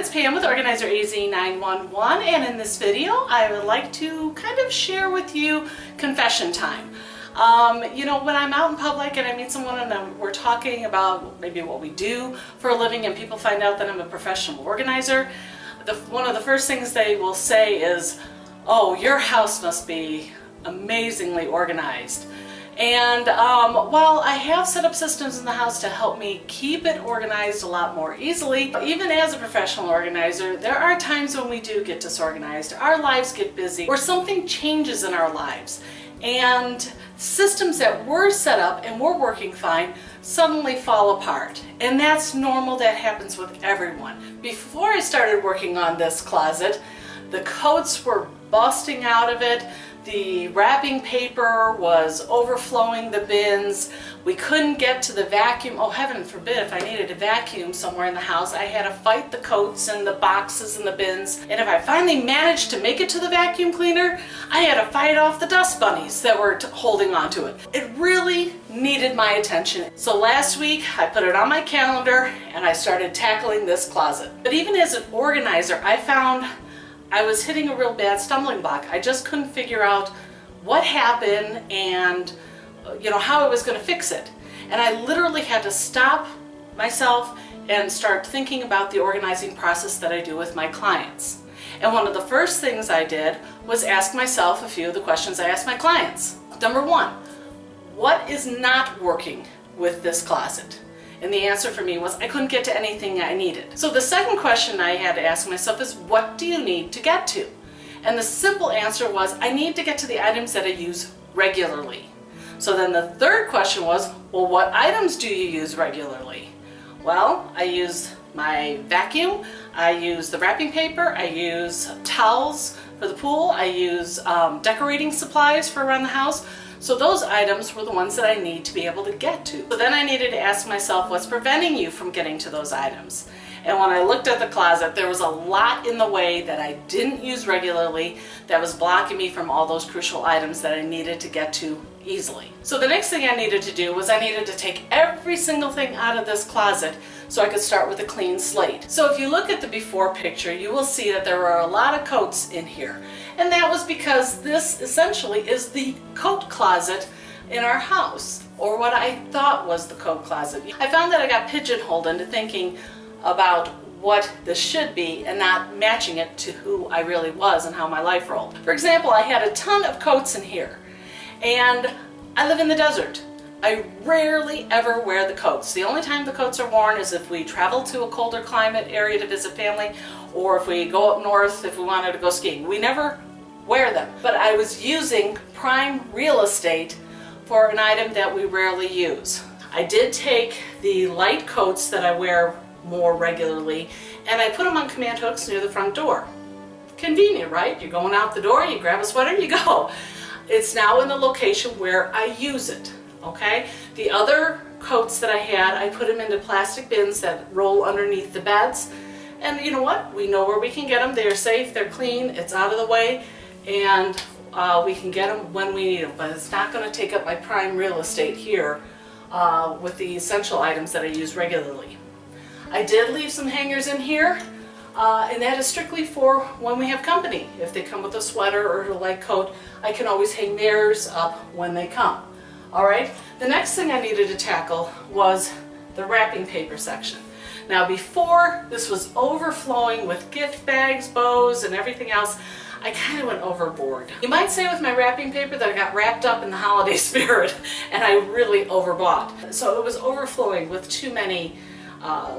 it's Pam with Organizer AZ911, and in this video I would like to kind of share with you confession time. When I'm out in public and I meet someone and we're talking about maybe what we do for a living and people find out that I'm a professional organizer, one of the first things they will say is, "Oh, your house must be amazingly organized." And while I have set up systems in the house to help me keep it organized a lot more easily, even as a professional organizer, there are times when we do get disorganized, our lives get busy, or something changes in our lives. And systems that were set up and were working fine suddenly fall apart. And that's normal, that happens with everyone. Before I started working on this closet, the coats were busting out of it. The wrapping paper was overflowing the bins. We couldn't get to the vacuum. Oh, heaven forbid, if I needed to vacuum somewhere in the house, I had to fight the coats and the boxes and the bins. And if I finally managed to make it to the vacuum cleaner, I had to fight off the dust bunnies that were holding onto it. It really needed my attention. So last week, I put it on my calendar and I started tackling this closet. But even as an organizer, I found I was hitting a real bad stumbling block. I just couldn't figure out what happened and how I was going to fix it. And I literally had to stop myself and start thinking about the organizing process that I do with my clients. And one of the first things I did was ask myself a few of the questions I ask my clients. Number one, what is not working with this closet? And the answer for me was I couldn't get to anything I needed. So the second question I had to ask myself is, what do you need to get to? And the simple answer was, I need to get to the items that I use regularly. So then the third question was, well, what items do you use regularly? Well, I use my vacuum, I use the wrapping paper, I use towels for the pool, I use decorating supplies for around the house. So those items were the ones that I need to be able to get to. So then I needed to ask myself, what's preventing you from getting to those items? And when I looked at the closet, there was a lot in the way that I didn't use regularly that was blocking me from all those crucial items that I needed to get to easily. So the next thing I needed to do was I needed to take every single thing out of this closet so I could start with a clean slate. So if you look at the before picture, you will see that there were a lot of coats in here. And that was because this essentially is the coat closet in our house, or what I thought was the coat closet. I found that I got pigeonholed into thinking about what this should be and not matching it to who I really was and how my life rolled. For example, I had a ton of coats in here, and I live in the desert. I rarely ever wear the coats. The only time the coats are worn is if we travel to a colder climate area to visit family, or if we go up north if we wanted to go skiing. We never wear them. But I was using prime real estate for an item that we rarely use. I did take the light coats that I wear more regularly and I put them on command hooks near the front door. Convenient, right? You're going out the door, you grab a sweater, you go. It's now in the location where I use it. Okay? The other coats that I had, I put them into plastic bins that roll underneath the beds. And you know what? We know where we can get them. They're safe, they're clean, it's out of the way, and we can get them when we need them. But it's not going to take up my prime real estate here with the essential items that I use regularly. I did leave some hangers in here, and that is strictly for when we have company. If they come with a sweater or a light coat, I can always hang theirs up when they come. All right, the next thing I needed to tackle was the wrapping paper section. Now before, this was overflowing with gift bags, bows, and everything else. I kind of went overboard. You might say with my wrapping paper that I got wrapped up in the holiday spirit and I really overbought. So it was overflowing with too many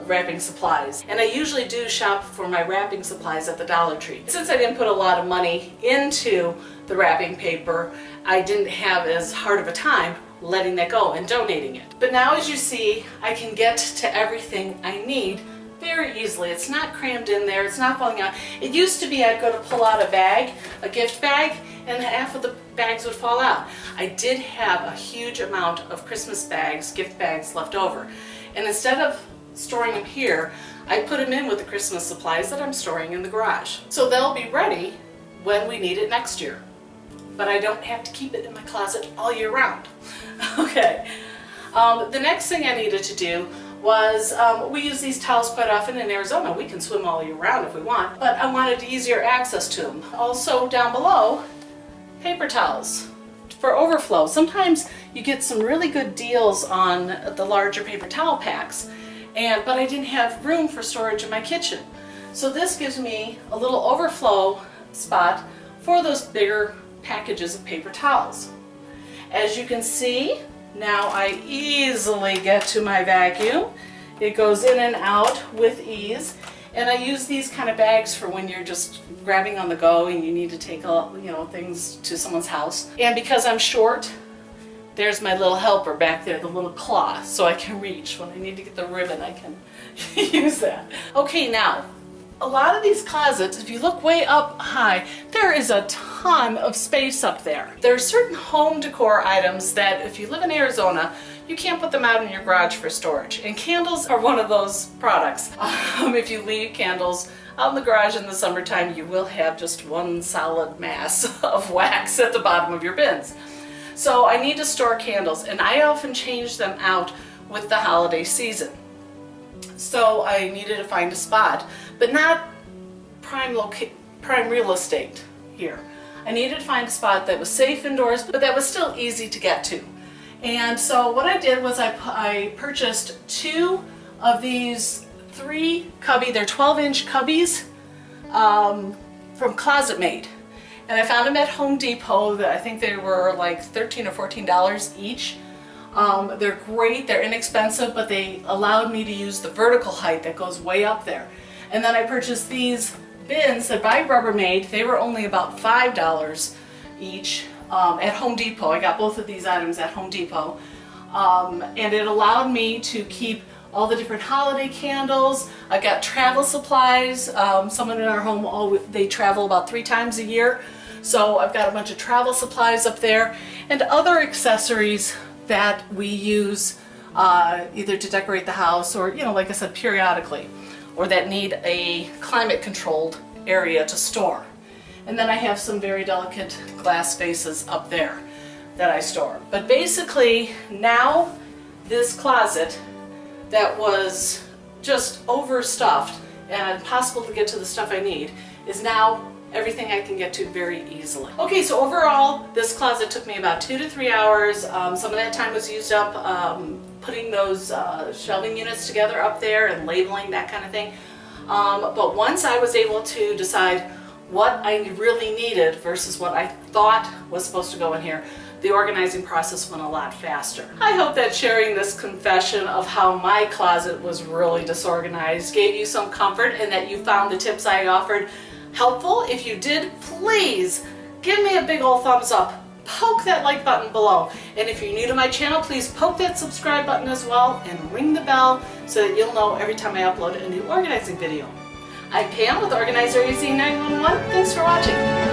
wrapping supplies. And I usually do shop for my wrapping supplies at the Dollar Tree. Since I didn't put a lot of money into the wrapping paper, I didn't have as hard of a time letting that go and donating it. But now, as you see, I can get to everything I need very easily. It's not crammed in there, it's not falling out. It used to be I'd go to pull out a bag, a gift bag, and half of the bags would fall out. I did have a huge amount of Christmas bags, gift bags left over. And instead of storing them here, I put them in with the Christmas supplies that I'm storing in the garage. So they'll be ready when we need it next year. But I don't have to keep it in my closet all year round. Okay. The next thing I needed to do was we use these towels quite often in Arizona. We can swim all year round if we want, but I wanted easier access to them. Also down below, paper towels for overflow. Sometimes you get some really good deals on the larger paper towel packs, but I didn't have room for storage in my kitchen. So this gives me a little overflow spot for those bigger packages of paper towels. As you can see, now I easily get to my vacuum. It goes in and out with ease. And I use these kind of bags for when you're just grabbing on the go and you need to take things to someone's house. And because I'm short, there's my little helper back there, the little claw, so I can reach. When I need to get the ribbon, I can use that. Okay, now, a lot of these closets, if you look way up high, there is a ton of space up there. There are certain home decor items that if you live in Arizona, you can't put them out in your garage for storage. And candles are one of those products. If you leave candles out in the garage in the summertime, you will have just one solid mass of wax at the bottom of your bins. So I need to store candles, and I often change them out with the holiday season. So I needed to find a spot, but not prime real estate here. I needed to find a spot that was safe indoors, but that was still easy to get to. And so what I did was I purchased 2 of these 3 cubby, they're 12-inch cubbies from Closet Mate. And I found them at Home Depot. I think they were like $13 or $14 each. They're great, they're inexpensive, but they allowed me to use the vertical height that goes way up there. And then I purchased these bins that by Rubbermaid. They were only about $5 each at Home Depot. I got both of these items at Home Depot. And it allowed me to keep all the different holiday candles. I've got travel supplies. Someone in our home, they travel about 3 times a year. So I've got a bunch of travel supplies up there and other accessories that we use either to decorate the house or, like I said, periodically, or that need a climate controlled area to store. And then I have some very delicate glass vases up there that I store. But basically now this closet that was just overstuffed and impossible to get to the stuff I need is now everything I can get to very easily. Okay, so overall this closet took me about 2 to 3 hours. Some of that time was used up putting those shelving units together up there and labeling, that kind of thing. But once I was able to decide what I really needed versus what I thought was supposed to go in here, the organizing process went a lot faster. I hope that sharing this confession of how my closet was really disorganized gave you some comfort and that you found the tips I offered helpful. If you did, please give me a big old thumbs up. Poke that like button below. And if you're new to my channel, please poke that subscribe button as well and ring the bell so that you'll know every time I upload a new organizing video. I'm Pam with Organizer AZ 911. Thanks for watching.